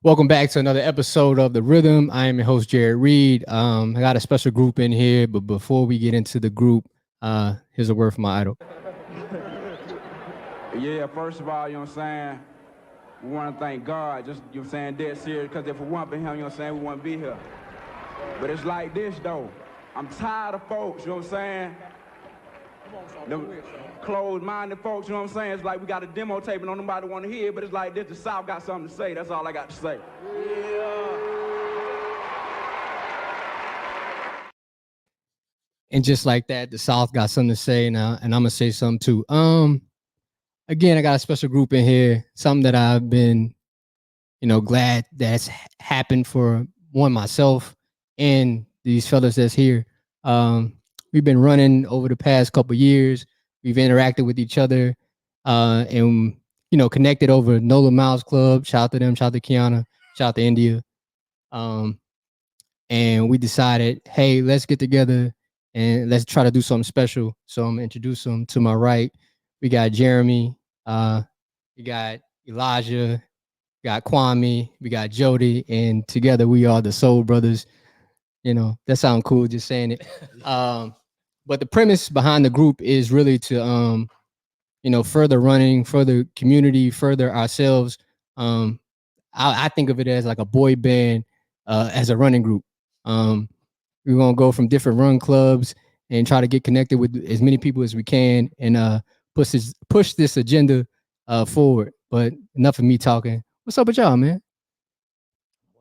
Welcome back to another episode of The Rhythm. I am your host, Jarrett Reed. I got a special group in here, but before we get into the group, here's a word from my idol. Yeah, first of all, you know what I'm saying? We want to thank God, just, you know what I'm saying, dead serious, because if it weren't for him, you know what I'm saying, we wouldn't be here. But it's like this, though. I'm tired of folks, you know what I'm saying? Them closed-minded folks, you know what I'm saying? It's like we got a demo tape and don't nobody want to hear it, but it's like this, the South got something to say. That's all I got to say. And just like that, the South got something to say now, and I'm gonna say something too. Again, I got a special group in here, something that I've been, glad that's happened for one myself and these fellas that's here. Um, we've been running over the past couple years. We've interacted with each other, and connected over Nola Miles Club. Shout out to them. Shout out to Kiana. Shout out to India. Um, and we decided, hey, let's get together and let's try to do something special. So I'm gonna introduce them. To my right, we got Jeremy. We got Elijah. We got Kwame. We got Jody, and together we are the Sole Brothas. That sounds cool just saying it. But the premise behind the group is really to further running, further community, further ourselves. I think of it as like a boy band as a running group. We're gonna go from different run clubs and try to get connected with as many people as we can and push this agenda forward. But enough of me talking. What's up with y'all, man?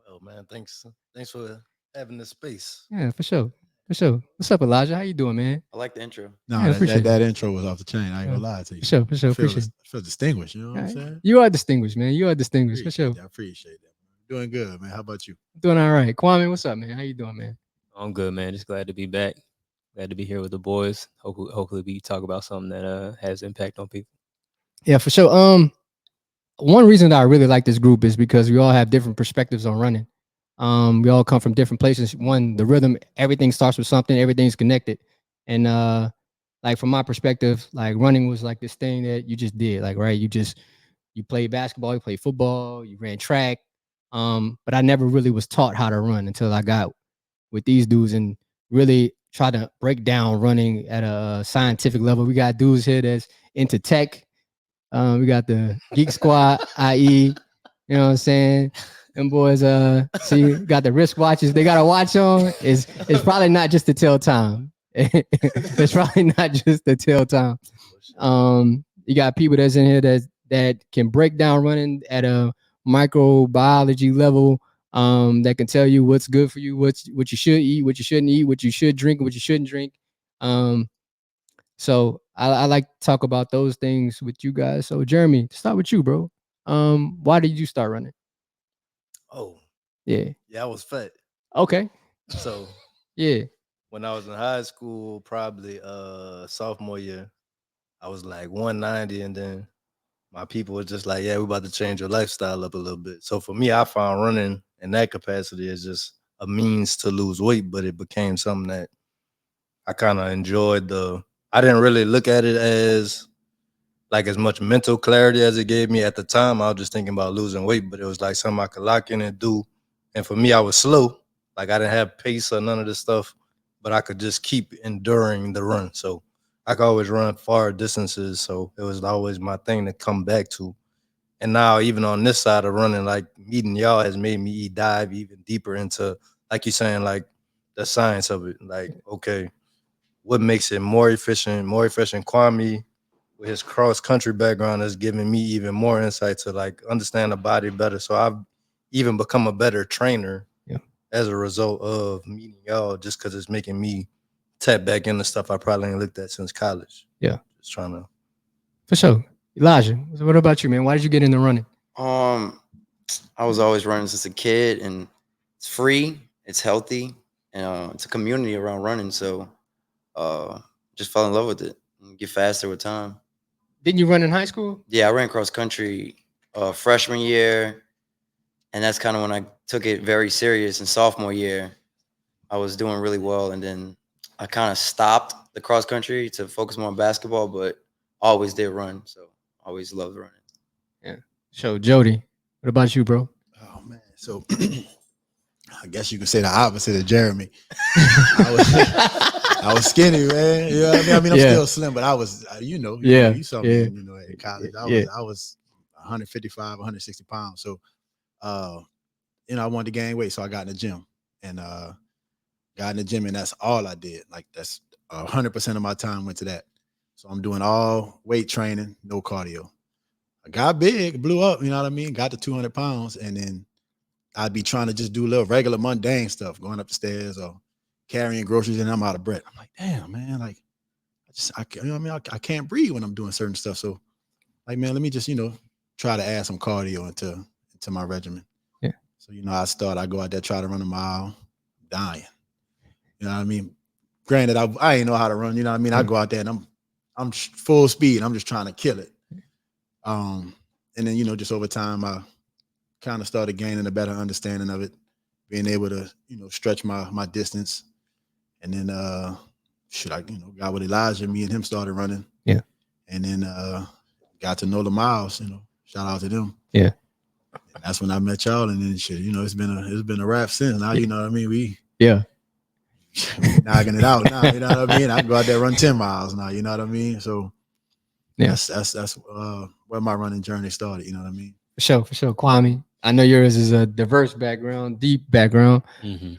Well, man, thanks for having this space. Yeah, for sure. For sure. What's up, Elijah? How you doing, man? I like the intro. No, Yeah, that, appreciate that, that intro was off the chain. I ain't gonna lie to you. For sure, for sure. I feel, Appreciate I feel distinguished. You know what I'm saying? You are distinguished, man. You are distinguished, for sure. I appreciate that. Doing good, man. How about you? Doing all right. Kwame, what's up, man? How you doing, man? I'm good, man. Just glad to be back. Glad to be here with the boys. Hopefully we talk about something that has impact on people. Yeah, for sure. One reason that I really like this group is because we all have different perspectives on running. We all come from different places. One, the rhythm, everything starts with something, everything's connected. And like from my perspective, like running was like this thing that you just did. Like, right, you played basketball, you played football, you ran track. But I never really was taught how to run until I got with these dudes and really try to break down running at a scientific level. We got dudes here that's into tech. We got the Geek Squad, i.e., you know what I'm saying? Them boys, see, got the wristwatches. They got a watch on. It's probably not just to tell time. It's probably not just to tell time. You got people that's in here that can break down running at a microbiology level. That can tell you what's good for you, what you should eat, what you shouldn't eat, what you should drink, what you shouldn't drink. So I like to talk about those things with you guys. So Jeremy, to start with you, bro. Why did you start running? Oh, Yeah. I was fat. Okay. So Yeah. when I was in high school, probably sophomore year, I was like 190, and then my people were just like, yeah, we're about to change your lifestyle up a little bit. So for me, I found running in that capacity as just a means to lose weight, but it became something that I kind of enjoyed. I didn't really look at it as like as much mental clarity as it gave me at the time. I was just thinking about losing weight, but it was like something I could lock in and do. And for me, I was slow. Like I didn't have pace or none of this stuff, but I could just keep enduring the run. So I could always run far distances. So it was always my thing to come back to. And now even on this side of running, like meeting y'all has made me dive even deeper into, like you're saying, like the science of it. Like, okay, what makes it more efficient? More efficient. Kwame, with his cross country background, has given me even more insight to like understand the body better. So I've even become a better trainer as a result of meeting y'all, just because it's making me tap back into stuff I probably ain't looked at since college. Yeah. Just trying to. For sure. Elijah, what about you, man? Why did you get into running? I was always running since a kid, and it's free, it's healthy, and it's a community around running. So just fall in love with it and get faster with time. Didn't you run in high school? Yeah, I ran cross country freshman year, and that's kind of when I took it very serious. In sophomore year, I was doing really well, and then I kind of stopped the cross country to focus more on basketball, but always did run, so always loved running. Yeah. So Jody, what about you, bro? Oh man, So I guess you could say the opposite of Jeremy. I was skinny, man. You know what I mean? I'm still slim, but I was, you saw me, in college. I was 155, 160 pounds. So, I wanted to gain weight, so I got in the gym and that's all I did. Like that's 100% of my time went to that. So I'm doing all weight training, no cardio. I got big, blew up, you know what I mean? Got to 200 pounds, and then I'd be trying to just do little regular mundane stuff, going up the stairs or carrying groceries, and I'm out of breath. I'm like, damn, man, like I can't breathe when I'm doing certain stuff. So, like, man, let me just try to add some cardio into my regimen. Yeah. So I go out there, try to run a mile, dying. You know what I mean? Granted, I ain't know how to run. You know what I mean? I go out there and I'm full speed. I'm just trying to kill it. And then just over time, I kind of started gaining a better understanding of it, being able to stretch my distance, and then got with Elijah. Me and him started running. Yeah. And then got to know the Miles. Shout out to them. Yeah. And that's when I met y'all, and then shit. It's been a wrap since. Now you know what I mean. We knocking it out now. You know what I mean. I can go out there and run 10 miles now. You know what I mean. So that's where my running journey started. You know what I mean. For sure. Kwame, I know yours is a diverse background, deep background. Mm-hmm.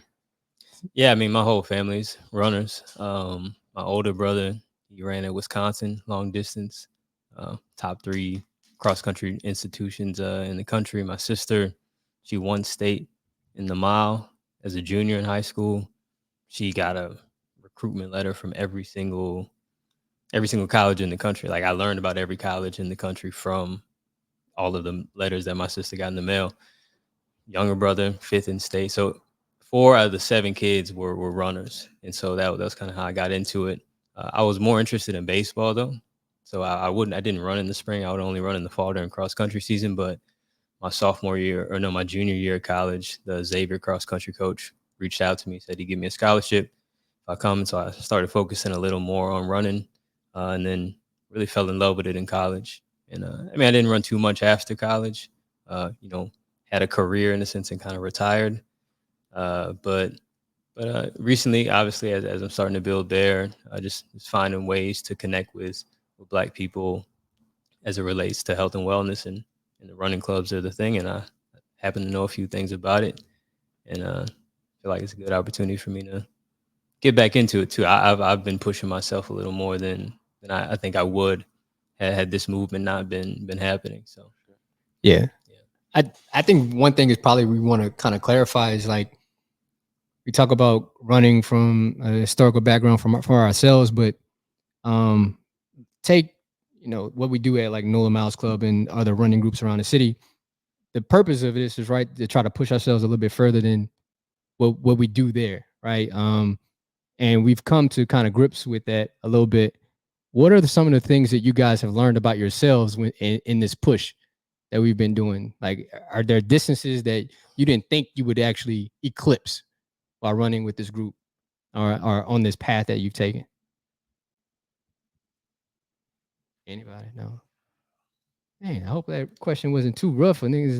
Yeah, I mean, my whole family's runners. My older brother, he ran at Wisconsin, long distance, top 3 cross-country institutions in the country. My sister, she won state in the mile as a junior in high school. She got a recruitment letter from every single college in the country. Like, I learned about every college in the country from all of the letters that my sister got in the mail. Younger brother, 5th in state. So 4 out of the 7 kids were runners. And so that was kind of how I got into it. I was more interested in baseball though. So I didn't run in the spring. I would only run in the fall during cross country season. But my my junior year of college, the Xavier cross country coach reached out to me, said he'd give me a scholarship if I come. So I started focusing a little more on running, and then really fell in love with it in college. And I didn't run too much after college. Had a career in a sense and kind of retired. But recently, obviously, as I'm starting to build there, just finding ways to connect with Black people as it relates to health and wellness, and the running clubs are the thing. And I happen to know a few things about it, and feel like it's a good opportunity for me to get back into it too. I've been pushing myself a little more than I think I would had this movement not been happening. So yeah. I think one thing is probably we want to kind of clarify is, like, we talk about running from a historical background for ourselves, but take what we do at like NOLA Miles Club and other running groups around the city. The purpose of this is to try to push ourselves a little bit further than what we do there, right? And we've come to kind of grips with that a little bit. What are some of the things that you guys have learned about yourselves in this push that we've been doing? Like, are there distances that you didn't think you would actually eclipse while running with this group or on this path that you've taken? Anybody? No. Man, I hope that question wasn't too rough for niggas.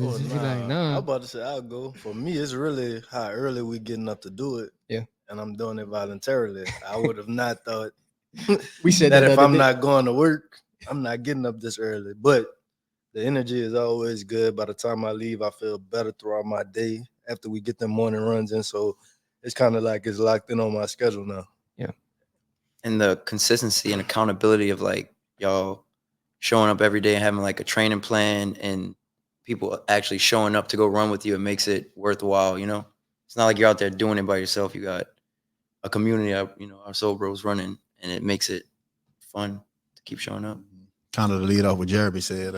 I'm about to say I'll go. For me, it's really how early we getting up to do it. Yeah. And I'm doing it voluntarily. I would have not thought we said that if I'm not going to work, I'm not getting up this early. But the energy is always good. By the time I leave, I feel better throughout my day after we get the morning runs in. So it's kind of like it's locked in on my schedule now. Yeah. And the consistency and accountability of like y'all showing up every day and having like a training plan and people actually showing up to go run with you, it makes it worthwhile. It's not like you're out there doing it by yourself. You got a community of, our Sole Bros running, and it makes it fun to keep showing up. Kind of to lead off what Jeremy said,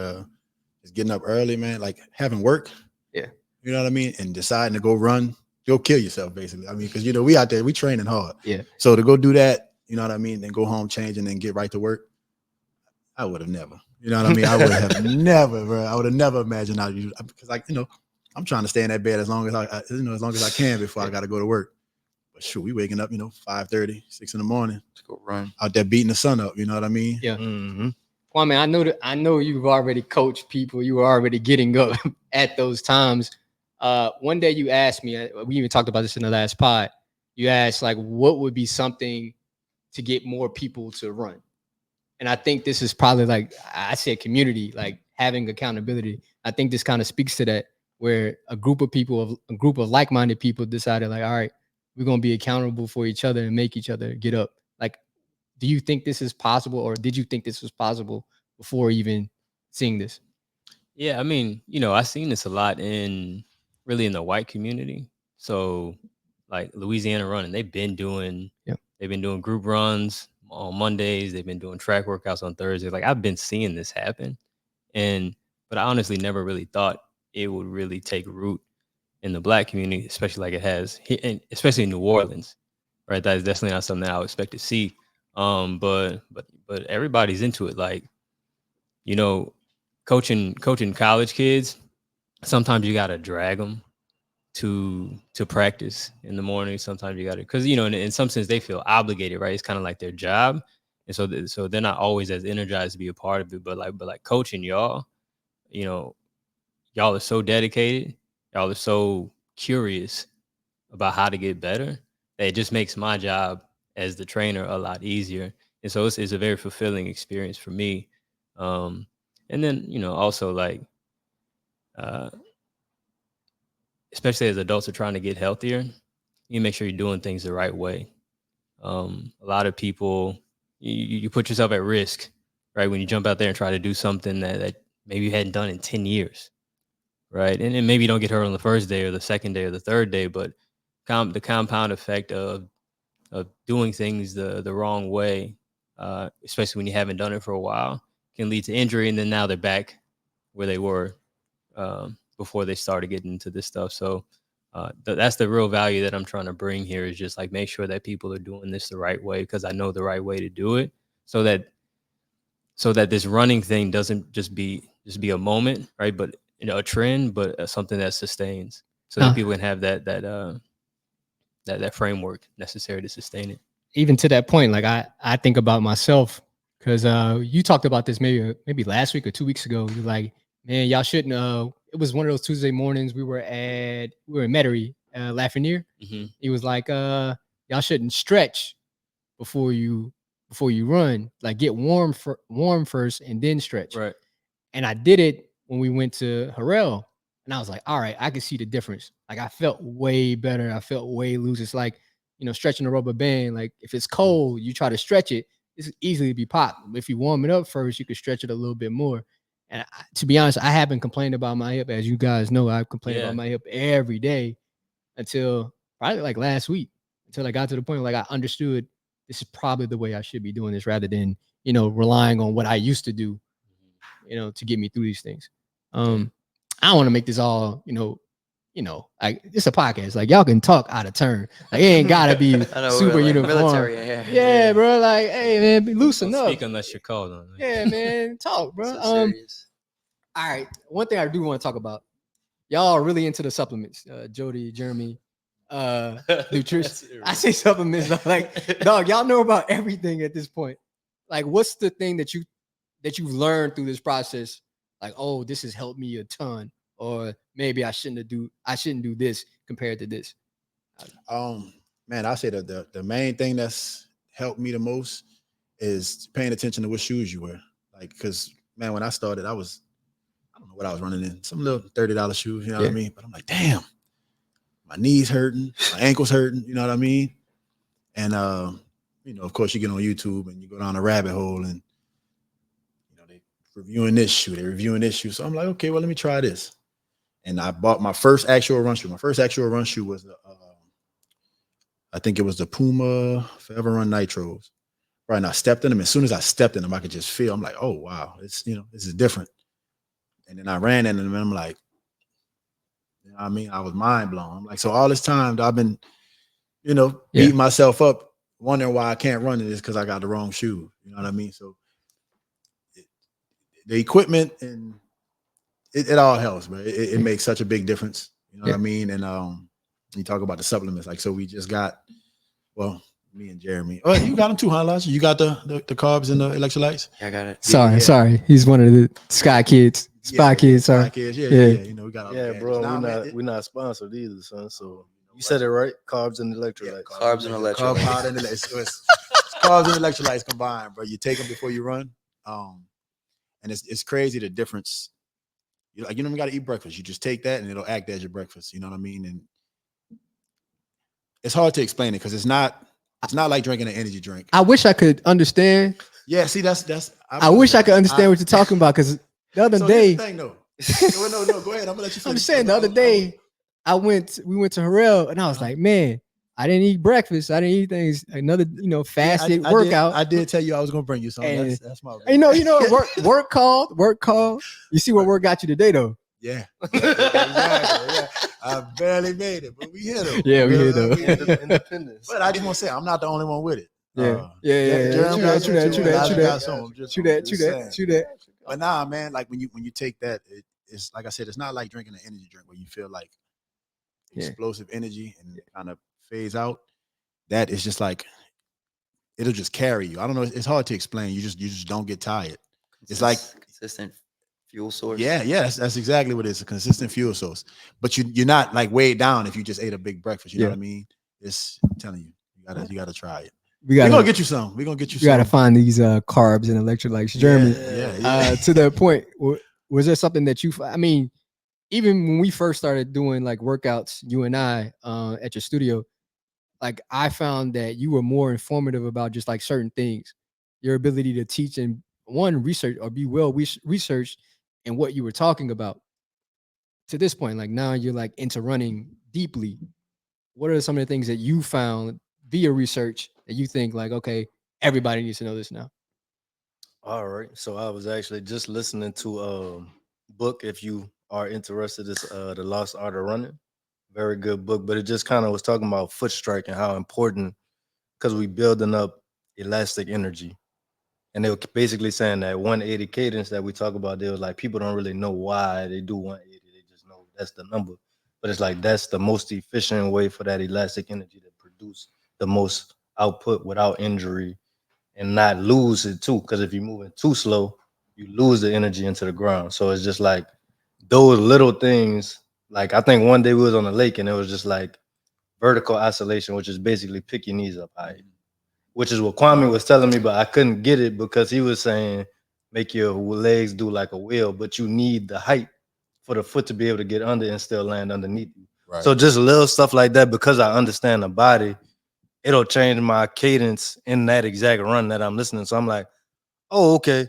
just getting up early, man, like having work. Yeah. You know what I mean? And deciding to go run, go kill yourself, basically. I mean, because, we out there, we training hard. Yeah. So to go do that, you know what I mean, then go home, change, and then get right to work, I would have never. You know what I mean? I would have never, bro. I would have never imagined how you, because, like, I'm trying to stay in that bed as long as I can before I got to go to work. But shoot, we waking up, 5:30, 6 in the morning to go run out there beating the sun up. You know what I mean? Yeah. Mm-hmm. Kwame, I know you've already coached people. You were already getting up at those times. One day you asked me, we even talked about this in the last pod. You asked like, what would be something to get more people to run? And I think this is probably like I said, community, like having accountability. I think this kind of speaks to that, where a group of like-minded people decided like, all right, we're going to be accountable for each other and make each other get up. Like, do you think this is possible, or did you think this was possible before even seeing this? Yeah, I mean, I've seen this a lot in the white community. So like Louisiana running, they've been doing group runs on Mondays, they've been doing track workouts on Thursdays. Like I've been seeing this happen. But I honestly never really thought it would really take root in the Black community, especially like it has here, and especially in New Orleans, right? That is definitely not something I would expect to see. But everybody's into it. Like, coaching college kids, sometimes you gotta drag them to practice in the morning. Sometimes you gotta, because in some sense they feel obligated, right? It's kind of like their job, and so they're not always as energized to be a part of it. But like coaching y'all, y'all are so dedicated, y'all are so curious about how to get better that it just makes my job as the trainer a lot easier. And so it's a very fulfilling experience for me. And then, also like, especially as adults are trying to get healthier, you make sure you're doing things the right way. A lot of people, you put yourself at risk, right? When you jump out there and try to do something that maybe you hadn't done in 10 years, right? And maybe you don't get hurt on the first day or the second day or the third day, but the compound effect of doing things the wrong way, especially when you haven't done it for a while, can lead to injury. And then now they're back where they were before they started getting into this stuff. So that's the real value that I'm trying to bring here, is just like make sure that people are doing this the right way, because I know the right way to do it, so that this running thing doesn't just be a moment, right? But a trend, but something that sustains, so that people can have that framework necessary to sustain it. Even to that point, like I think about myself, because you talked about this maybe last week or 2 weeks ago. You're like, man, y'all shouldn't. It was one of those Tuesday mornings. We were in Metairie, Lafreniere. Mm-hmm. He was like, y'all shouldn't stretch before you run. Like get warm first and then stretch. Right. And I did it when we went to Harrell, and I was like, all right, I can see the difference. Like I felt way better. I felt way loose. It's like, stretching a rubber band. Like if it's cold, you try to stretch it, it's easily to be popped. If you warm it up first, you can stretch it a little bit more. And to be honest, I haven't complained about my hip. As you guys know, I've complained about my hip every day until probably like last week, until I got to the point where like I understood this is probably the way I should be doing this, rather than, relying on what I used to do, to get me through these things. I don't want to make this all, like it's a podcast. Like y'all can talk out of turn. Like it ain't gotta be super like uniform. Military, yeah, bro. Like, hey man, be loosen up. Speak unless you're called on. Yeah, man, talk, bro. So all right. One thing I do want to talk about. Y'all are really into the supplements. Jody, Jeremy, nutrition. I say supplements. Like, dog, y'all know about everything at this point. Like, what's the thing that you've learned through this process? Like, oh, this has helped me a ton. Or maybe I shouldn't do this compared to this. Man, I say that the main thing that's helped me the most is paying attention to what shoes you wear. Like, because man, when I started, I don't know what I was running in, some little $30 shoes, you know what I mean? But I'm like, damn, my knees hurting, my ankles hurting, you know what I mean? And of course you get on YouTube and you go down a rabbit hole, and they reviewing this shoe, they're reviewing this shoe. So I'm like, okay, well, let me try this. And I bought my first actual run shoe. My first actual run shoe was I think it was the Puma Forever Run Nitros. Right, and I stepped in them. As soon as I stepped in them, I could just feel, I'm like, oh, wow, it's, this is different. And then I ran in them and I'm like, I mean, I was mind blown. I'm like, so all this time I've been, beating myself up, wondering why I can't run in this because I got the wrong shoe. You know what I mean? So the equipment and it all helps, but it makes such a big difference. You know what I mean? And you talk about the supplements, like, so we just got, well, me and Jeremy. Oh, you got them too, huh, Elijah? You got the carbs and the electrolytes? Yeah, I got it. Sorry. He's one of the Sky kids. Spy Kids, sorry. Spy Kids, yeah. You know, we got all Yeah, the bro, gadgets. we're not sponsored either, son. So you said it right. Carbs and electrolytes. Carbs and electrolytes. Carbs and electrolytes. It's carbs and electrolytes combined, bro. You take them before you run. And it's crazy the difference. You like, you got to eat breakfast. You just take that and it'll act as your breakfast. You know what I mean? And it's hard to explain it because it's not like drinking an energy drink. I wish I could understand. Yeah, see, that's. I wish I could understand what you're talking about because the other day. Here's the thing, though. No, go ahead. I'm gonna let you finish. I'm saying the other day, we went to Harrell and I was like, man, I didn't eat breakfast. I didn't eat things. Another, fasted workout. I did tell you I was gonna bring you something. That's my. Work called. You see what work got you today, though. Yeah. Yeah. I barely made it, but we hit them. Yeah, we hit them. Independence. But I just want to say, I'm not the only one with it. Yeah. True that. But nah, man, like when you take that, it's like I said, it's not like drinking an energy drink where you feel like explosive energy and it kind of fades out. That is just like it'll just carry you. I don't know. It's hard to explain. You just don't get tired. It's like consistent fuel source. Yeah, that's exactly what it is. A consistent fuel source. But you're not like weighed down if you just ate a big breakfast. You know what I mean? I'm telling you, you gotta try it. We're gonna get you some. We're gonna get you some. You gotta find these carbs and electrolytes. Jeremy, to the point, was there something that even when we first started doing like workouts, you and I at your studio, like I found that you were more informative about just like certain things, your ability to teach and research or be well researched in what you were talking about. To this point, like now you're like into running deeply. What are some of the things that you found via research that you think like, okay, everybody needs to know this now? All right. So I was actually just listening to a book. If you are interested, it's The Lost Art of Running. Very good book, but it just kind of was talking about foot strike and how important, because we building up elastic energy. And they were basically saying that 180 cadence that we talk about, they was like, people don't really know why they do 180. They just know that's the number. But it's like, that's the most efficient way for that elastic energy to produce the most output without injury and not lose it too. Because if you're moving too slow, you lose the energy into the ground. So it's just like those little things. Like I think one day we was on the lake and it was just like vertical oscillation, which is basically pick your knees up high, which is what Kwame was telling me, but I couldn't get it because he was saying make your legs do like a wheel, but you need the height for the foot to be able to get under and still land underneath you. Right. So just little stuff like that, because I understand the body, it'll change my cadence in that exact run that I'm listening. So I'm like, oh, okay.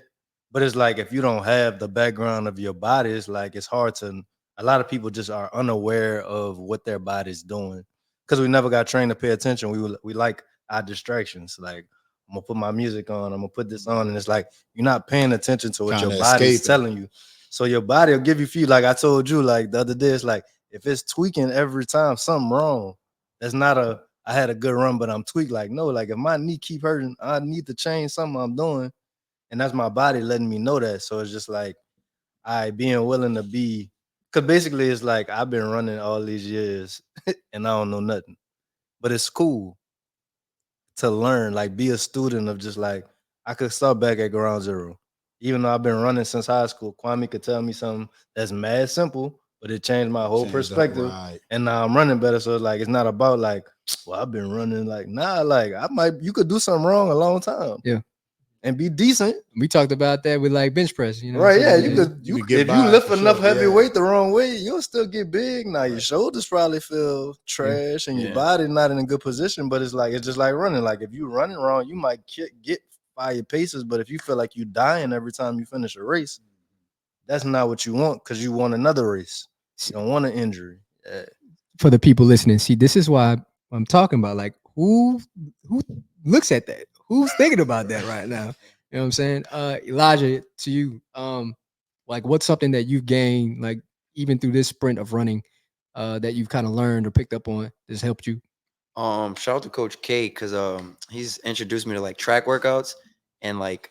But it's like, if you don't have the background of your body, it's like, it's hard to, a lot of people just are unaware of what their body's doing because we never got trained to pay attention. We like our distractions. Like, I'm gonna put my music on, I'm gonna put this on. And it's like, you're not paying attention to what your body's telling you. So your body will give you feel, like I told you, like the other day, it's like, if it's tweaking every time, something wrong. That's not I had a good run, but I'm tweaked. Like, no, like if my knee keep hurting, I need to change something I'm doing. And that's my body letting me know that. So it's just like, being willing to be, because basically it's like, I've been running all these years and I don't know nothing. But it's cool to learn, like be a student of just like, I could start back at ground zero. Even though I've been running since high school, Kwame could tell me something that's mad simple, but it changed my whole perspective. Right. And now I'm running better. So it's like, it's not about like, well, I've been running like, nah, like you could do something wrong a long time. Yeah. And be decent. We talked about that with like bench press, you know. Right, yeah. You could if you lift enough heavy weight the wrong way, you'll still get big. Now your shoulders probably feel trash and your body not in a good position. But it's just like running. Like if you running wrong, you might get fire paces. But if you feel like you dying every time you finish a race, that's not what you want, because you want another race. You don't want an injury. Yeah. For the people listening, see, this is why I'm talking about, like, who looks at that? Who's thinking about that right now? You know what I'm saying? Elijah, to you, like what's something that you've gained, like even through this sprint of running, that you've kind of learned or picked up on that's helped you? Shout out to Coach K, because he's introduced me to like track workouts and like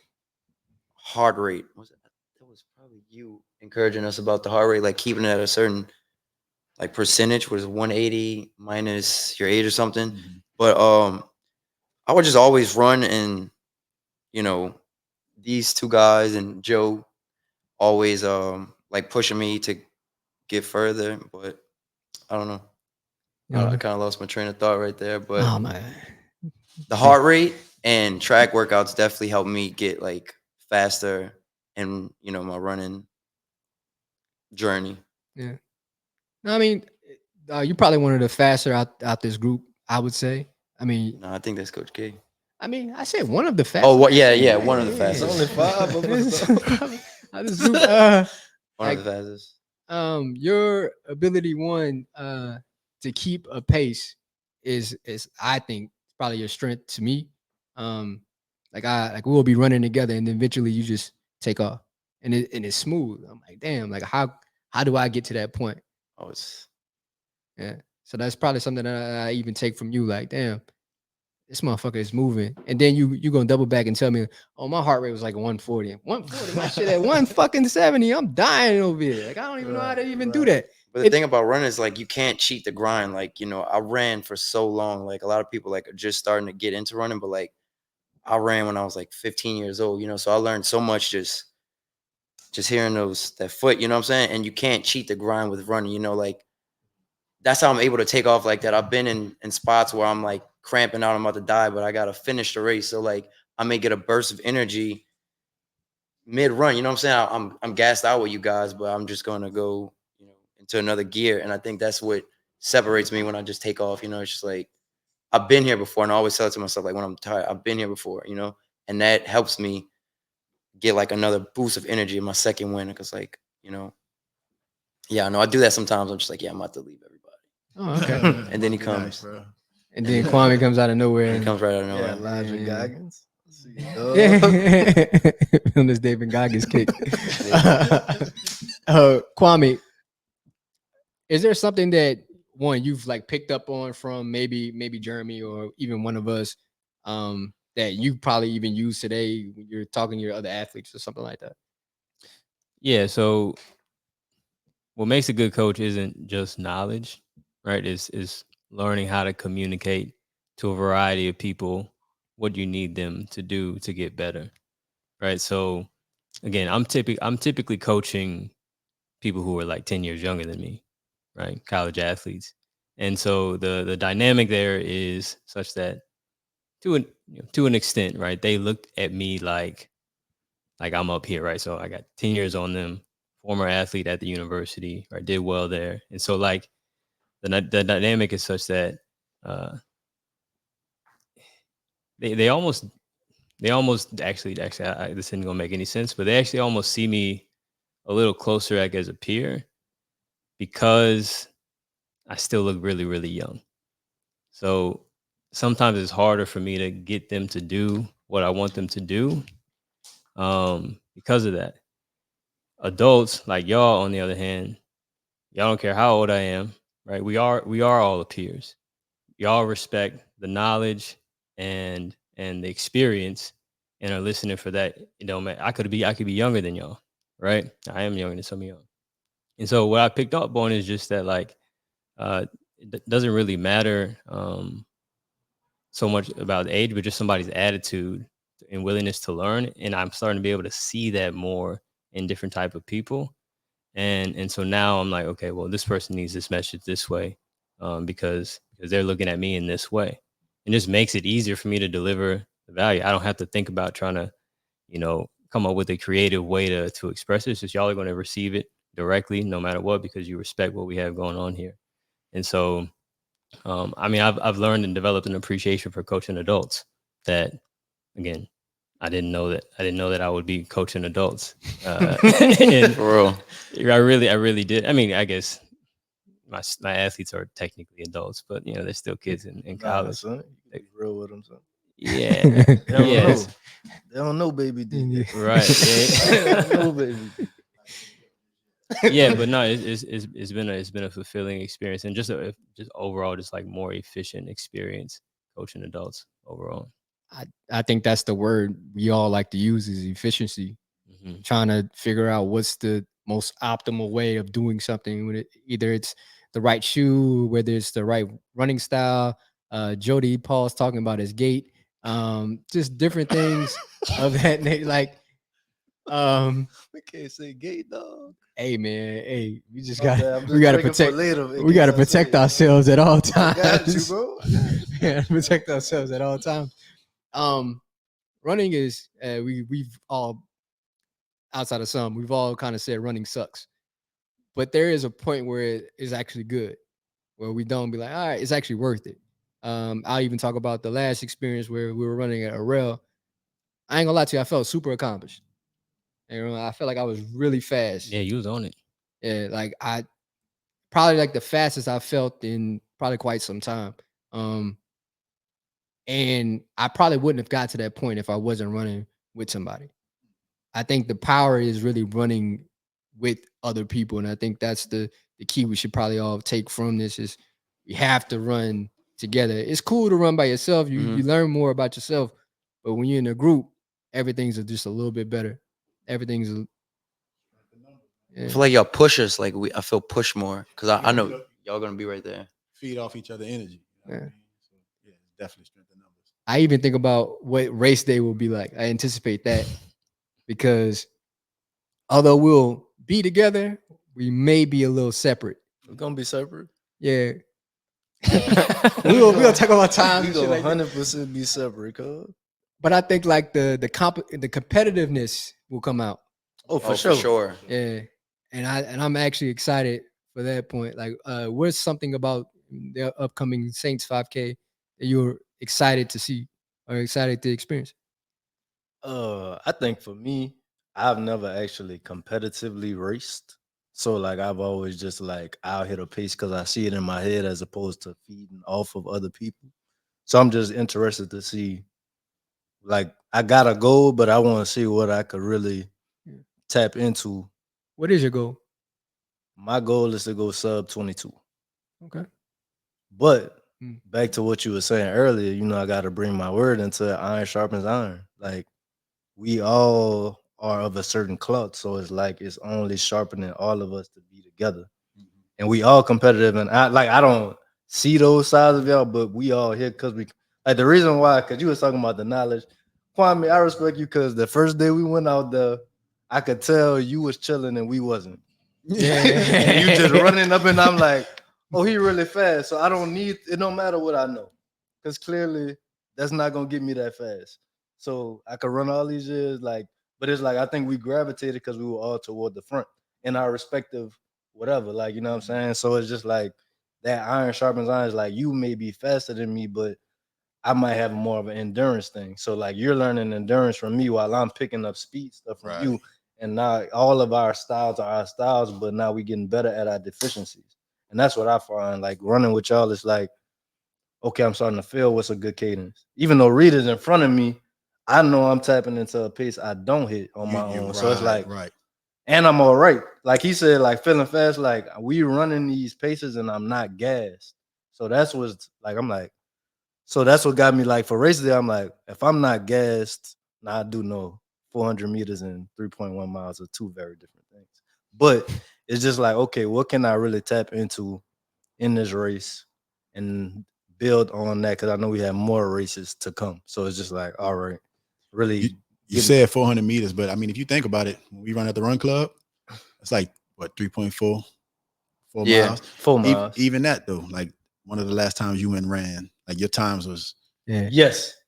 heart rate. That was probably you encouraging us about the heart rate, like keeping it at a certain like percentage, was 180 minus your age or something. Mm-hmm. But I would just always run, and these two guys and Joe always like pushing me to get further, but I don't know. I kind of lost my train of thought right there, but oh man, the heart rate and track workouts definitely helped me get like faster in, you know, my running journey. Yeah. No, I mean, you're probably one of the faster out this group, I would say. I mean, No, I think that's Coach K. I said one of the fastest. Oh, what? Yeah, one of the There's fastest. only 5 of us. This group, One of the fastest. your ability to keep a pace is I think probably your strength to me. Like we'll be running together and then eventually you just take off and it's smooth. I'm like, damn, like how do I get to that point? Oh, it's Yeah. So that's probably something that I even take from you. Like, damn, this motherfucker is moving. And then you gonna double back and tell me, oh, my heart rate was like 140. 140, my shit at 170. I'm dying over here. Like, I don't even know how to even do that. But the thing about running is like you can't cheat the grind. Like, you know, I ran for so long. Like a lot of people like are just starting to get into running, but like I ran when I was like 15 years old, you know, so I learned so much just hearing that foot, you know what I'm saying? And you can't cheat the grind with running, you know, like that's how I'm able to take off like that. I've been in spots where I'm like cramping out, I'm about to die, but I gotta finish the race. So like I may get a burst of energy mid-run, you know what I'm saying? I'm gassed out with you guys, but I'm just gonna go, you know, into another gear. And I think that's what separates me when I just take off, you know, it's just like I've been here before, and I always tell it to myself, like when I'm tired, I've been here before, you know, and that helps me get like another boost of energy in my second win. Because like, you know, yeah, I know I do that sometimes. I'm just like, yeah, I'm about to leave everybody. Oh, okay. And then he comes. Nice, And then Kwame comes out of nowhere. He comes right out of Yeah, nowhere. Elijah Yeah. Goggins. On this David Goggins kick. Kwame, is there something that you've like picked up on from maybe Jeremy or even one of us that you probably even use today when you're talking to your other athletes or something like that? Yeah. So what makes a good coach isn't just knowledge, right? Is learning how to communicate to a variety of people what you need them to do to get better, right? So again, I'm typically coaching people who are like 10 years younger than me, right? College athletes. And so the dynamic there is such that to an extent, right? They looked at me like I'm up here, right? So I got 10 years on them, former athlete at the university, right? Did well there. And so like the dynamic is such that they almost actually this isn't gonna make any sense, but they actually almost see me a little closer like as a peer because I still look really, really young. So sometimes it's harder for me to get them to do what I want them to do because of that. Adults like y'all, on the other hand, y'all don't care how old I am, right? We are all the peers. Y'all respect the knowledge and the experience and are listening for that. You know, I could be younger than y'all, right? I am younger than some of y'all. And so what I picked up on is just that like it doesn't really matter so much about age, but just somebody's attitude and willingness to learn. And I'm starting to be able to see that more in different type of people. And so now I'm like, okay, well, this person needs this message this way because they're looking at me in this way. And just makes it easier for me to deliver the value. I don't have to think about trying to, come up with a creative way to express it. It's just y'all are going to receive it directly no matter what, because you respect what we have going on here. And so, I've learned and developed an appreciation for coaching adults that, again, I didn't know that I would be coaching adults. And For real. I really did. I mean, I guess my athletes are technically adults, but they're still kids in college. Son, you can be real with them, son. Yeah, They don't know baby D. Right. They don't know baby D. Yeah, but no, it's been a fulfilling experience and just overall just like more efficient experience coaching adults overall. I think that's the word we all like to use is efficiency. Mm-hmm. Trying to figure out what's the most optimal way of doing something with it. Either it's the right shoe, whether it's the right running style. Jody Paul's talking about his gait. Just different things of that nature. Like We can't say gay, dog. Hey man, hey, we just My got bad, I'm just we gotta drinking for protect later in we gotta case I say protect it. ourselves at all I times. got you, bro. I got you. We gotta protect ourselves at all times. Running is we've all outside of some, we've all kind of said running sucks. But there is a point where it is actually good, where we don't be like, all right, it's actually worth it. I'll even talk about the last experience where we were running at a rail. I ain't gonna lie to you, I felt super accomplished. And I felt like I was really fast. Yeah, you was on it. Yeah, like I probably like the fastest I felt in probably quite some time. And I probably wouldn't have got to that point if I wasn't running with somebody. I think the power is really running with other people, and I think that's the key we should probably all take from this is we have to run together. It's cool to run by yourself. You learn more about yourself, but when you're in a group, everything's just a little bit better. Everything's. I feel like y'all push us. Like I feel push more because I know y'all gonna be right there. Feed off each other energy. You know what I mean? So, yeah, it's definitely strength in numbers. I even think about what race day will be like. I anticipate that because although we'll be together, we may be a little separate. We're gonna be separate. Yeah. we'll talk about time. We gonna 100% be separate, cuz. But I think like the competitiveness will come out. Oh, for sure. Yeah. And I'm actually excited for that point. Like what's something about the upcoming Saints 5K that you're excited to see or excited to experience? I think for me, I've never actually competitively raced. So like I've always just like I'll hit a pace because I see it in my head as opposed to feeding off of other people. So I'm just interested to see, like I got a goal, but I want to see what I could really tap into. What is your goal? My goal is to go sub 22. Okay. But back to what you were saying earlier, you know, I got to bring my word into it. Iron sharpens iron. Like we all are of a certain cloth, so it's like it's only sharpening all of us to be together. And we all competitive, and I don't see those sides of y'all, but we all here because we like the reason why, because you was talking about the knowledge. Kwame, I respect you because the first day we went out there, I could tell you was chilling and we wasn't. Yeah. And you just running up, and I'm like, oh, he really fast. So I don't need it, don't matter what I know. Because clearly that's not gonna get me that fast. So I could run all these years, like, but it's like I think we gravitated because we were all toward the front in our respective whatever, like, you know what I'm saying? So it's just like that iron sharpens iron is like you may be faster than me, but I might have more of an endurance thing. So like you're learning endurance from me while I'm picking up speed stuff from you. And now all of our styles are our styles, but now we're getting better at our deficiencies. And that's what I find. Like running with y'all is like, okay, I'm starting to feel what's a good cadence. Even though Reed is in front of me, I know I'm tapping into a pace I don't hit on my own. So it's like, and I'm all right. Like he said, like feeling fast, like we running these paces and I'm not gassed. So that's what's like, I'm like, so that's what got me like for race day. I'm like, if I'm not gassed, now I do know 400 meters and 3.1 miles are two very different things. But it's just like, okay, what can I really tap into in this race and build on that? Because I know we have more races to come. So it's just like, all right, really. You said 400 meters, but I mean, if you think about it, when we run at the run club, it's like what 3.4 miles. 4 miles. Even that though, like one of the last times you went and ran, like your times was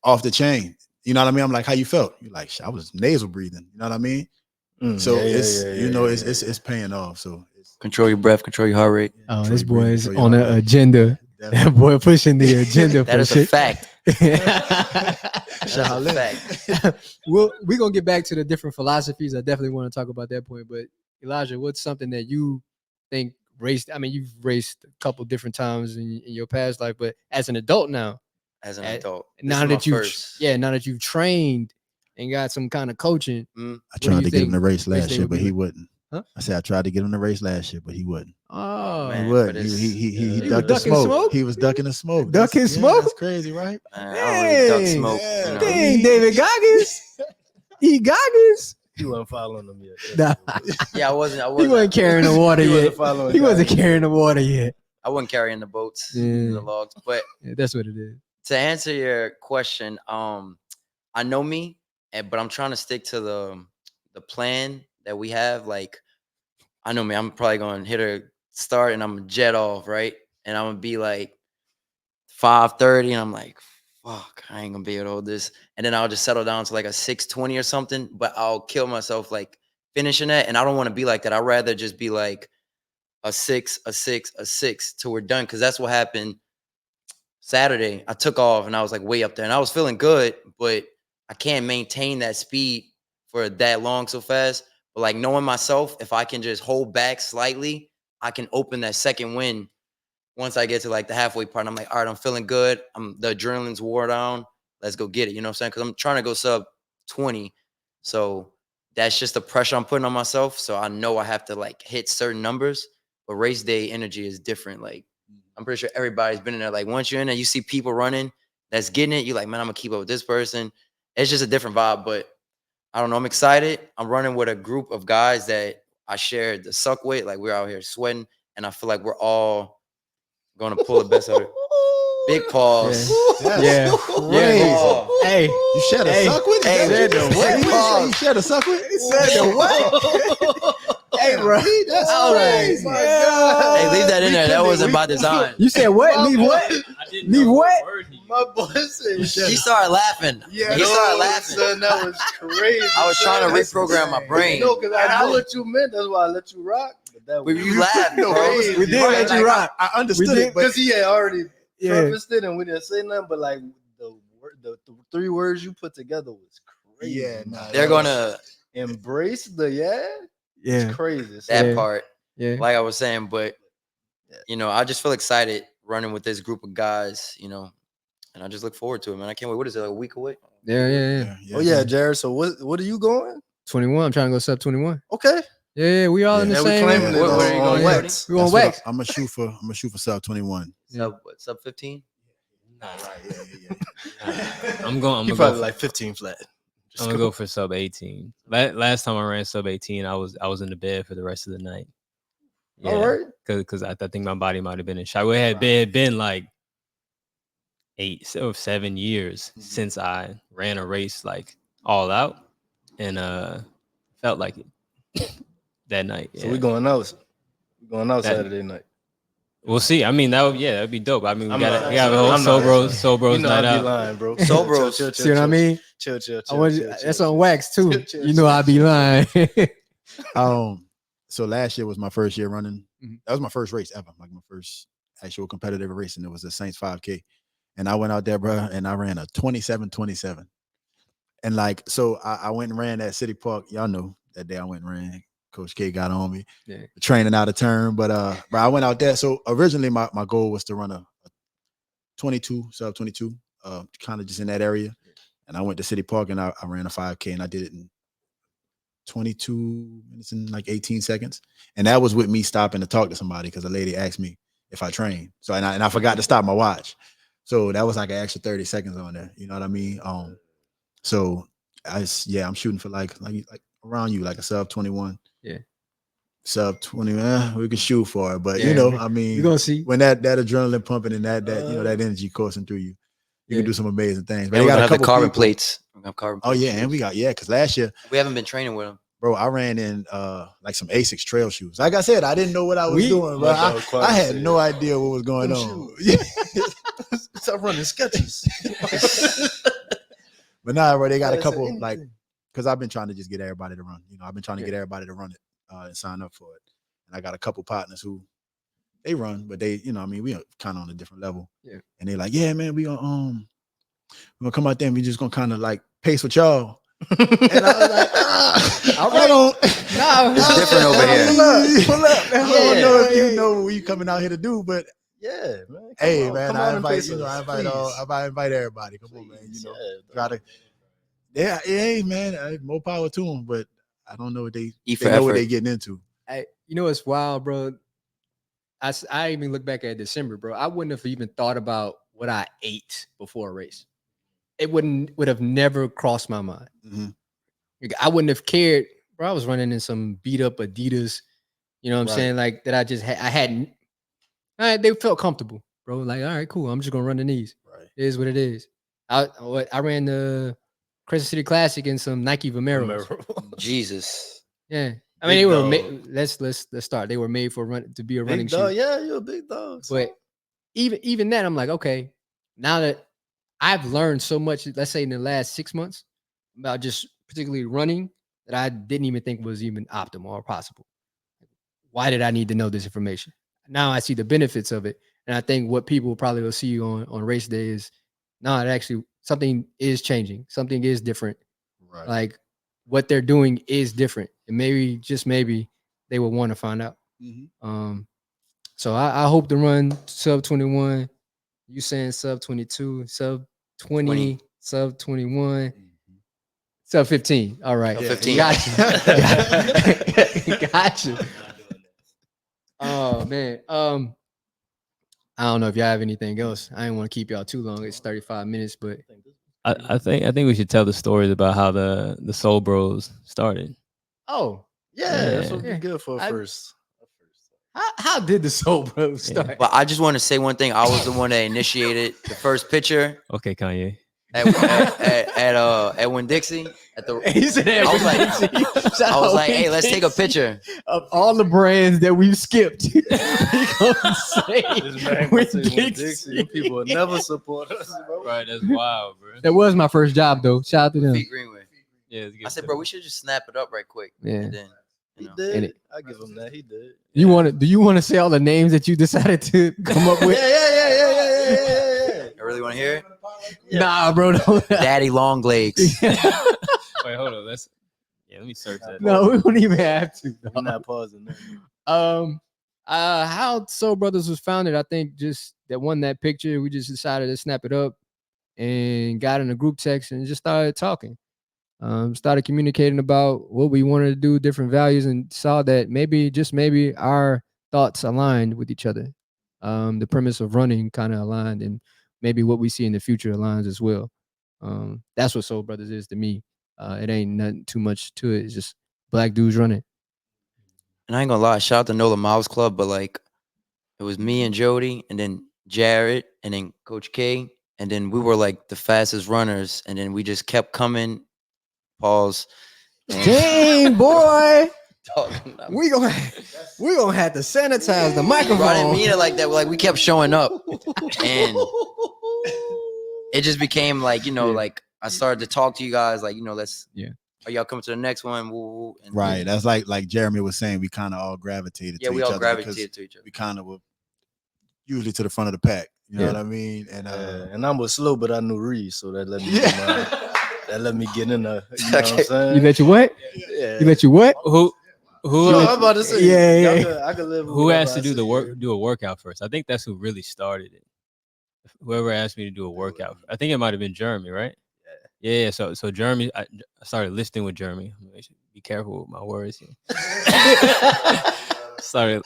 off the chain. You know what I mean? I'm like, how you felt? You're like, I was nasal breathing. You know what I mean? So it's paying off. So control your breath, control your heart rate. Oh, this boy is on an agenda. That boy pushing the agenda. That is a fact. Shout out. We're gonna get back to the different philosophies. I definitely want to talk about that point. But Elijah, what's something that you think raced? I mean, you've raced a couple different times in your past life, but as an adult now, now that you've trained and got some kind of coaching, I tried to get him to race last year, but he wouldn't. Huh? I said I tried to get him to race last year, but he wouldn't. Oh, man, he would. He ducked the smoke. He was ducking the smoke. Ducking smoke? That's crazy, right? I don't really duck smoke. Dang, David Goggins. He Goggins. You weren't following him yet. Nah. Yeah, I wasn't. He wasn't carrying the water yet. He wasn't carrying the water yet. I wasn't carrying the boats, the logs. But that's what it is. To answer your question, I know me, but I'm trying to stick to the plan that we have, like, I know, man, I'm probably going to hit a start and I'm going to jet off, right? And I'm going to be like 5:30 and I'm like, fuck, I ain't going to be able to hold this. And then I'll just settle down to like a 6:20 or something, but I'll kill myself like finishing that. And I don't want to be like that. I'd rather just be like a 6, a 6, a 6 till we're done. Cause that's what happened Saturday. I took off and I was like way up there and I was feeling good, but I can't maintain that speed for that long so fast. But like knowing myself, if I can just hold back slightly, I can open that second win once I get to like the halfway part. I'm like, all right, I'm feeling good. The adrenaline's wore down. Let's go get it. You know what I'm saying? Because I'm trying to go sub 20. So that's just the pressure I'm putting on myself. So I know I have to like hit certain numbers. But race day energy is different. Like I'm pretty sure everybody's been in there. Like once you're in there, you see people running that's getting it. You're like, man, I'm gonna keep up with this person. It's just a different vibe. But I don't know. I'm excited. I'm running with a group of guys that I shared the suck with. Like we're out here sweating, and I feel like we're all gonna pull the best out of it. Big pause. Yeah. Crazy. Hey, You shared a suck with? Hey, Said the what? You shared a suck with? He said the what? Hey, bro. That's crazy. My God. Hey, leave that in there. That wasn't by design. You said what? Leave what? Leave what? My boy said He started laughing. Yeah, He started laughing. Son, that was crazy. I was trying to That's reprogram my insane. brain. No, because I knew what you meant. That's why I let you rock. But that was You laughed, bro. crazy. We did let you rock. I understood it, but because he had already Yeah. prefaced it and we didn't say nothing. But like the 3 words you put together was crazy. yeah, nah, They're gonna Embrace the Yeah. It's crazy. that Yeah. part, Yeah. like I was saying, but you know, I just feel excited running with this group of guys, you know, and I just look forward to it, man. I can't wait. What is it, like a week away? Yeah. Oh yeah, Jared. So what are you going? 21. I'm trying to go sub 21. Okay. Yeah. We all in the Yeah, we same. claiming it Where are you on going, wax. We on wax. I'm gonna shoot for sub 21. Sub 15? I'm going. You I'm probably going. like 15 flat. I'm gonna go for sub 18. Last time I ran sub 18, I was in the bed for the rest of the night. Yeah, All right. because I think my body might have been in shock. It had been like 8 or 7 years since I ran a race like all out, and felt like it that night. So yeah. we're going out. We're going out That- Saturday night. We'll see. I mean, that'd be dope. I mean, we I'm got not- a whole I'm not- Soul Bros You know night I'd be out. lying, bro. Soul Bros. Chill, See what I mean? Chill. That's on wax too. You know I'd be lying. So last year was my first year running. Mhm. That was my first race ever, like my first actual competitive race, and it was the Saints 5K. And I went out there, bro, and I ran a 27:27. And like, so I went and ran at City Park. Y'all know that day I went and ran. Coach K got on me, training out of turn. But I went out there. So originally my goal was to run a 22, sub 22, kind of just in that area. And I went to City Park and I ran a 5K and I did it in 22 minutes and like 18 seconds. And that was with me stopping to talk to somebody because a lady asked me if I trained. So and I forgot to stop my watch. So that was like an extra 30 seconds on there. You know what I mean? So I'm shooting for like around you, like a sub 21. Yeah. Sub 20, we can shoot for it. But Yeah, you know, I mean, You're gonna see. when that adrenaline pumping and that you know that energy coursing through you, you can do some amazing things. But And they we're got gonna a have the couple carbon people- plates. We're gonna have carbon Oh plates. yeah, and we got because last year, We haven't been training with them. bro, I ran in like some Asics trail shoes. Like I said, I didn't know what I was doing, bro. I had no idea what was going on. Stop running sketches. But nah, bro, they got a couple like because I've been trying to just get everybody to run. You know, I've been trying to get everybody to run it and sign up for it. And I got a couple partners who they run, but they, you know, I mean, we are kind of on a different level. Yeah. And they're like, yeah, man, we're gonna come out there and we just gonna kind of like pace with y'all. And I was like, I don't. No, It's different over here. Pull up. I don't know if you know what you coming out here to do, but Yeah, man. hey, on, man, come I on and invite pace you know, us, I invite everybody. Come on, man. You know, try to. yeah. Hey, man, more power to them, but I don't know what they E for know what effort. they getting into. You know it's wild, bro. I even look back at December, bro. I wouldn't have even thought about what I ate before a race. It would have never crossed my mind. Mhm. I wouldn't have cared, bro. I was running in some beat up Adidas, you know what I'm Right. saying? Like that I just had, I hadn't. They felt comfortable, bro. Like, all right, cool. I'm just gonna run the knees. Right. It is what it is. I ran the Crescent City Classic and some Nike Vomeros. Jesus. Yeah. I mean, Big they were dog. made. Let's start. They were made for to be a running Big dog. shoe. Yeah, you're a big dog. But even that, I'm like, okay, now that I've learned so much, let's say in the last 6 months, about just particularly running that I didn't even think was even optimal or possible. Why did I need to know this information? Now I see the benefits of it. And I think what people probably will see on race day is, no, it actually, something is changing. Something is different. Right. Like what they're doing is different. And maybe, just maybe, they will want to find out. So I hope to run sub 21. You saying sub 22, sub 20, sub 21, sub 15. All right. Sub 15. Gotcha. Oh man. I don't know if y'all have anything else. I didn't want to keep y'all too long. It's 35 minutes, but I think we should tell the stories about how the Sole Bros started. oh Yeah, that's what would Yeah. be good for first. how did the Sole Bros start? But I just want to say one thing. I was the one that initiated the first picture Okay, Kanye. at Winn-Dixie at the. He said that I was like, Shout I was out like, hey, let's take a Winn-Dixie. picture. Of all the brands that we've skipped. We gonna say This man gonna say Winn-Dixie. Winn-Dixie. You people will never support us, bro. Right, that's wild, bro. That was my first job though. Shout out to them. Pete Greenway. Yeah, I said, bro, we should just snap it up right quick. Yeah. And then, He you know. did. it- I give him that. He did. Do you want to say all the names that you decided to come up with? Yeah. I really want to hear it. Nah, bro. Don't. Daddy Long Legs. Wait, hold on. Let me search that. No, we don't even have to. We're not pausing. That. How Sole Brothas was founded, I think just that picture, we just decided to snap it up and got in a group text and just started talking. Started communicating about what we wanted to do, different values, and saw that maybe, just maybe, our thoughts aligned with each other. The premise of running kind of aligned, and maybe what we see in the future aligns as well. That's what Sole Brothas is to me. It ain't nothing too much to it. It's just black dudes running. And I ain't gonna lie, shout out to Nola Miles Club, but like it was me and Jody, and then Jarrett, and then Coach K, and then we were like the fastest runners, and then we just kept coming. Pause. Dang, boy. Talking. we gonna have to sanitize the microphone. Bro, I didn't mean it like that. Like we kept showing up, and it just became like, like I started to talk to you guys, like, let's. Yeah. Are y'all coming to the next one? Woo, woo, and Right. That's like Jeremy was saying. We kind of all gravitated. Yeah, to we each all other gravitated to each other. We kind of were usually to the front of the pack. You know Yeah. what I mean? And And I was slow, but I knew Reed, so that let me that let me get in there. You know what I'm You saying? let you what? Yeah. You let you what? Who No, I'm about to say. Yeah. I could live. with who whatever asked to I do say, the work? yeah. Do a workout first. I think that's who really started it. Whoever asked me to do a workout. I think it might have been Jeremy, right? Yeah. So Jeremy, I started listening with Jeremy. Be careful with my words here. started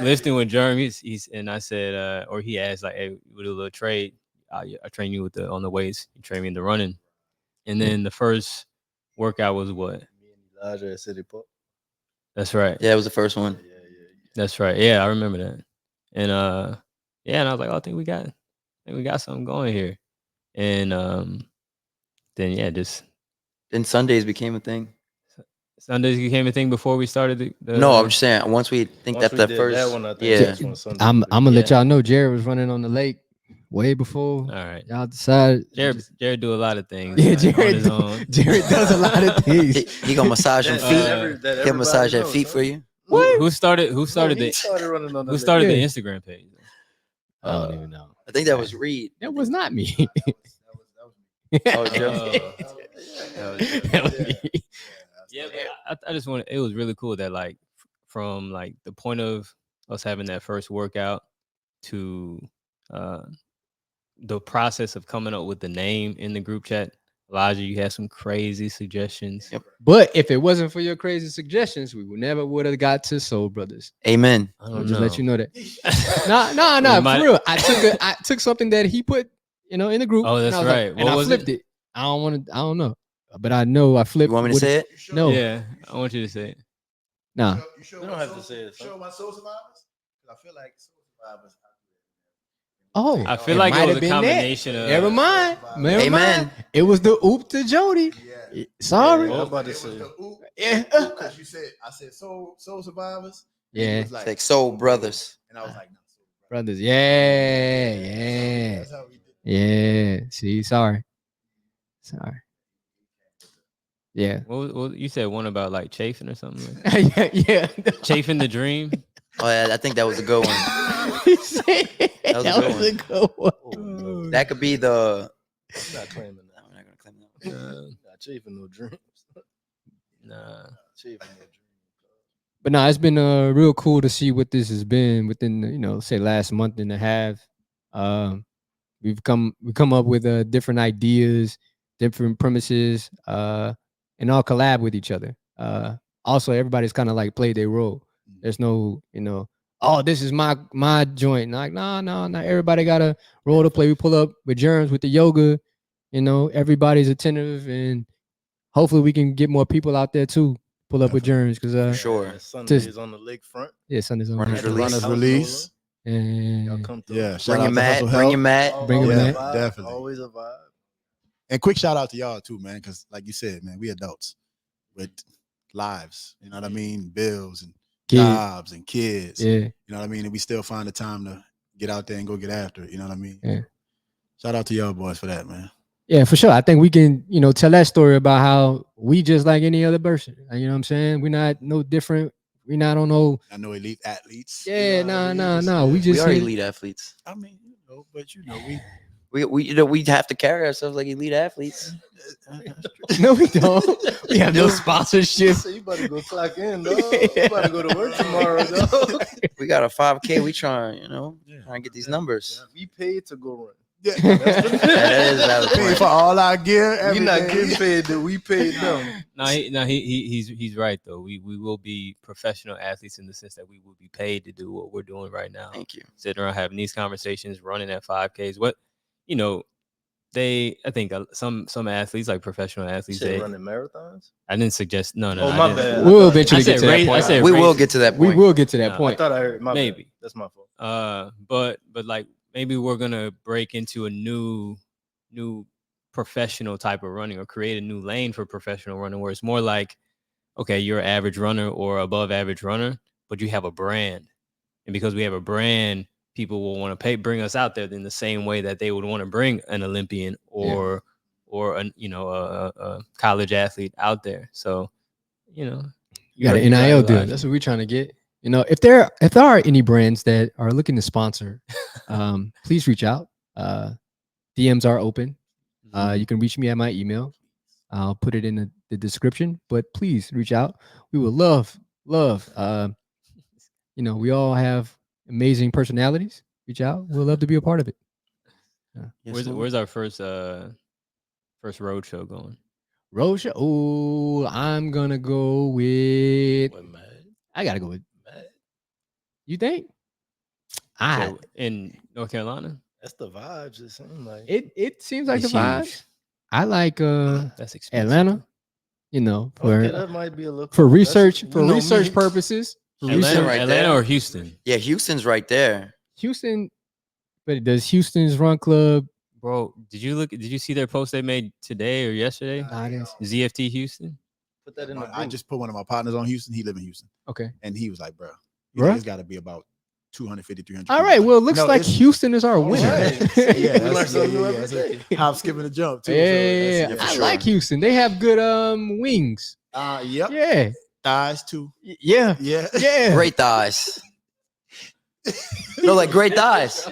listening with Jeremy. And I said, or he asked like, "Hey, we'll do a little trade. I train you on the weights. You train me in the running." And then the first workout was what? Me and Elijah at City Park. That's right. Yeah, it was the first one. That's right. Yeah, I remember that. And and I was like, I think we got something going here. And then Then Sundays became a thing. Sundays became a thing before we started the No, I'm just saying. Once we think Once that we the did first, that one, I think yeah, that's when Sunday I'm was gonna let Yeah. y'all know Jared was running on the lake way before all right. y'all decided. Jared do a lot of things. Yeah, on Jared. his own. Jared does a lot of things. he gonna massage some That feet. He'll massage that feet for you. Who started He the started running on the who started Yeah. the Instagram page? I don't even know. I think that was Reed. That was not me. Oh, Joe. That was me. Yeah, but I just want it was really cool that like from like the point of us having that first workout to the process of coming up with the name in the group chat. Elijah, you had some crazy suggestions. Yep. But if it wasn't for your crazy suggestions, we would have got to Sole Brothas. Amen. I I'll don't just know. let you know that. No, might- for real. I took something that he put, in the group. Oh, that's and I was like- right. and What I was flipped it? I don't know. But I know I flipped. You want me to say it? No. Yeah, I want you to say it. Nah. We don't have to say it. Show my soul survivors. I feel like soul survivors. Oh, I feel it like might it was have a been combination that. of. Never mind. Never Amen. mind. It was the oop to Jody. Yeah. Sorry. I'm about to say. Yeah. Because I said Soul Survivors. And he Yeah. was It's like Sole Brothas. And I was like, no, Soul Brothers. Yeah. That's how we did. Yeah. See, sorry. Yeah. What you said one about like chafing or something? Like yeah. chafing the dream. Oh, yeah, I think that was a good one. He said That was a good one. good one. That could be the. I'm not claiming that. I'm not gonna claim that one. Not chafing no dreams. Nah. Chafing no dreams. But no, it's been real cool to see what this has been within the, say last month and a half. We come up with different ideas, different premises, and all collab with each other. Also, everybody's kind of like played their role. There's no, oh, this is my joint. Like, no. Everybody got a role to play. We pull up with germs with the yoga. Everybody's attentive, and hopefully we can get more people out there too. Pull up with germs because For sure. Sundays on the lakefront. Yeah, Sunday's on Runners the release. Runners release. Y'all come through. Yeah, shout Bring out your to mat. Hustle Bring your Health. mat. Bring 'em Always back. a vibe, Definitely. Always a vibe. And quick shout out to y'all too, man, because like you said, man, we adults with lives. You know what I mean? Bills and Kids. jobs and kids. Yeah. You know what I mean? And we still find the time to get out there and go get after it. You know what I mean? Yeah. Shout out to y'all boys for that, man. Yeah, for sure. I think we can, tell that story about how we just like any other person. You know what I'm saying? We're not no different. We're not on no. I know elite athletes. Yeah, you know what I mean? no. We We just are here- elite athletes. I mean, but We have to carry ourselves like elite athletes. No, we don't. We have no sponsorships. So you better go clock in, dog. You better go to work tomorrow, dog. We got a 5K. We trying, Yeah. trying to get these numbers. We paid to go run. Yeah. That is a valid Pay point. for all our gear. We not everything. getting paid that we paid them. He's right though. We will be professional athletes in the sense that we will be paid to do what we're doing right now. Thank you. Sitting around having these conversations, running at 5Ks. I think some athletes, like professional athletes, Shit, they running marathons. I didn't suggest no. Oh, I my didn't. bad. We'll eventually I get said to that race- I point. said We will race- get to that We point. will get to that Nah. I point. thought I heard. My Maybe. bad. That's my fault. But like maybe we're gonna break into a new professional type of running or create a new lane for professional running where it's more like, okay, you're an average runner or above average runner, but you have a brand, and because we have a brand, people will want to bring us out there in the same way that they would want to bring an Olympian or a college athlete out there. So, You got an NIL deal. That's what we're trying to get. If there are any brands that are looking to sponsor, please reach out. DMs are open. You can reach me at my email. I'll put it in the description. But please reach out. We would love. We all have amazing personalities. Reach out. We'll love to be a part of it. Where's our first road show going? Road show. Oh, I'm gonna go with. What, man? I gotta go with. Man, You think? So, in North Carolina? that's the vibes. It seems like. It seems like It's the vibes. huge. I like That's expensive. Atlanta. For Okay, that might be a little for that's- research you know me. purposes. For Atlanta, research. right Atlanta there. or Houston? Yeah, Houston's right there. Houston, but does Houston's Run Club? Bro, did you see their post they made today or yesterday? Nah, it is. ZFT Houston? Put that in the I group. just put one of my partners on Houston. He live in Houston, Okay. and he was like, "Bro, Bruh? it's got to be about 250, 300." All right. Well, it looks No, like it's- Houston is our winner. right. Yeah, We learn something new every that's day. Hop, skipping a jump too. Yeah, for I sure. like Houston. They have good wings. Yep. Yeah. Thighs too. Yeah. Yeah. Yeah. Great thighs. No, like great thighs.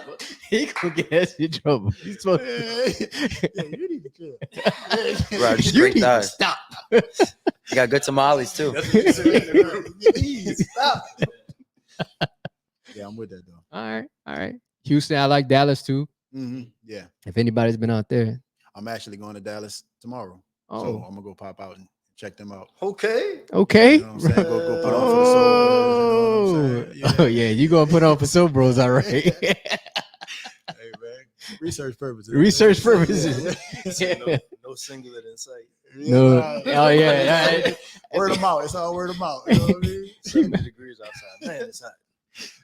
He gonna get us in trouble. He's supposed Yeah, you need to chill. Right, just You great need to thighs. stop. You got good tamales too. Please stop. Yeah, I'm with that though. All right. Houston, I like Dallas too. Yeah, If anybody's been out there. I'm actually going to Dallas tomorrow, so Oh, I'm gonna go pop out and check them out. Okay. okay. You know what I'm saying? Go put on for the Soul Brothers, you know what I'm saying? Oh yeah, you gonna put on for Sole Bros, all right. Hey man, research purposes. Research purposes. No singlet in sight. No. right. Oh yeah. Word of mouth. It's all word of mouth. You know what I mean? 70 degrees outside. Man, it's hot.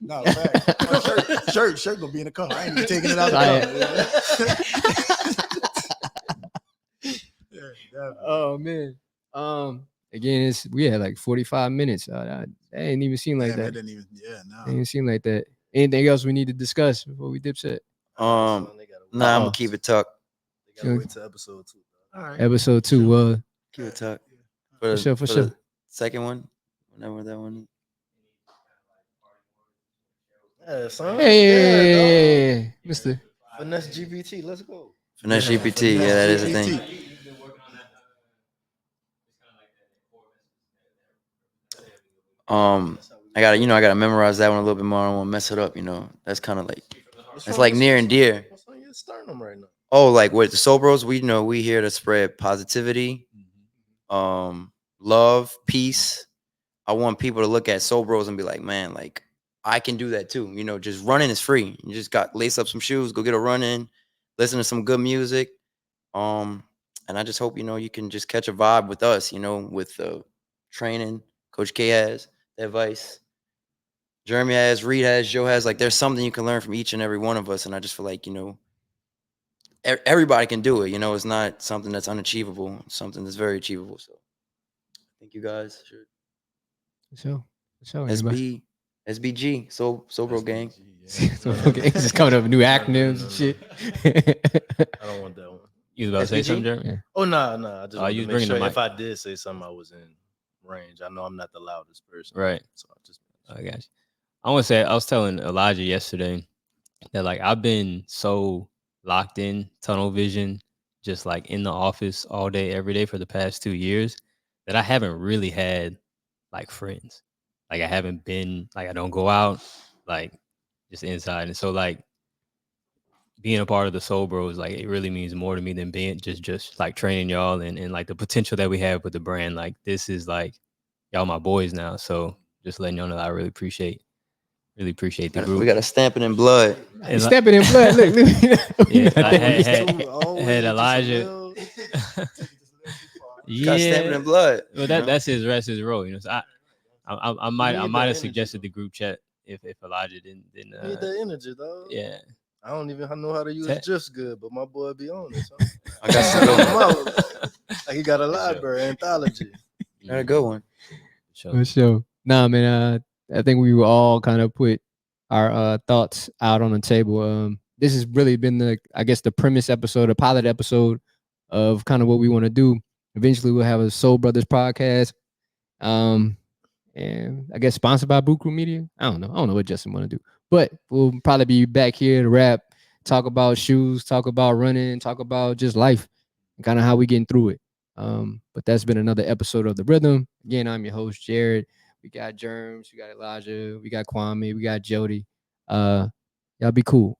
No, fact. Shirt gonna be in the car. I ain't even taking it out of the car. Yeah, oh man. Again, we had like 45 minutes. That didn't even seem like that. It didn't even. Yeah, no. Didn't seem like that. Anything else we need to discuss before we dip set? Nah, I'm gonna keep it tucked. They gotta wait till episode 2. All right. Episode 2. Keep it tucked. For sure. The second one, whenever that one. Yeah, son. Hey, Mr. Finesse GPT, let's go. Finesse GPT, yeah, that is a thing. I gotta memorize that one a little bit more. I don't want to mess it up. That's kind of like it's like near and dear. What's on your sternum right now? Oh, like with the Sole Bros, we here to spread positivity, love, peace. I want people to look at Sole Bros and be like, man, like I can do that too. Just running is free. You just got lace up some shoes, go get a run in, listen to some good music. And I just hope you can just catch a vibe with us. With the training Coach K has, the advice Jeremy has, Reed has, Joe has. Like there's something you can learn from each and every one of us. And I just feel like everybody can do it. It's not something that's unachievable. It's something that's very achievable. So I think you guys should. So SBG, Sole Bro Gang. It's just coming up with new acronyms and shit. I don't want that one. You was about to say something, Jeremy? Yeah. Oh no. I just want you to make sure the if I did say something, I was in range. I know I'm not the loudest person. Right. So I got you. I want to say I was telling Elijah yesterday that like I've been so locked in, tunnel vision, just like in the office all day, every day for the past 2 years that I haven't really had like friends. Like I haven't been like I don't go out, like just inside. And so like being a part of the Sole Bros, like it really means more to me than being just like training y'all and like the potential that we have with the brand. Like this is like y'all my boys now. So just letting y'all know that I really appreciate the group. We got to stamp it in blood. Stamp it in blood. Look. Yeah, I had Elijah. Yeah, stamp it in blood. Well, that's his role. So I might have suggested the group chat if Elijah didn't. Need the energy, though. Yeah. I don't even know how to use just good, but my boy be on it. So. I got some like he got a library anthology. Got a good one. For sure. Nah, man. I think we will all kind of put our thoughts out on the table. This has really been the premise episode, a pilot episode of kind of what we want to do. Eventually, we'll have a Sole Brothas podcast, and I guess sponsored by Buku Media. I don't know what Justin want to do, but we'll probably be back here to rap, talk about shoes, talk about running, talk about just life, and kind of how we getting through it. But that's been another episode of The Rhythm. Again, I'm your host, Jarrett. We got Germs, we got Elijah, we got Kwame, we got Jody. Y'all be cool.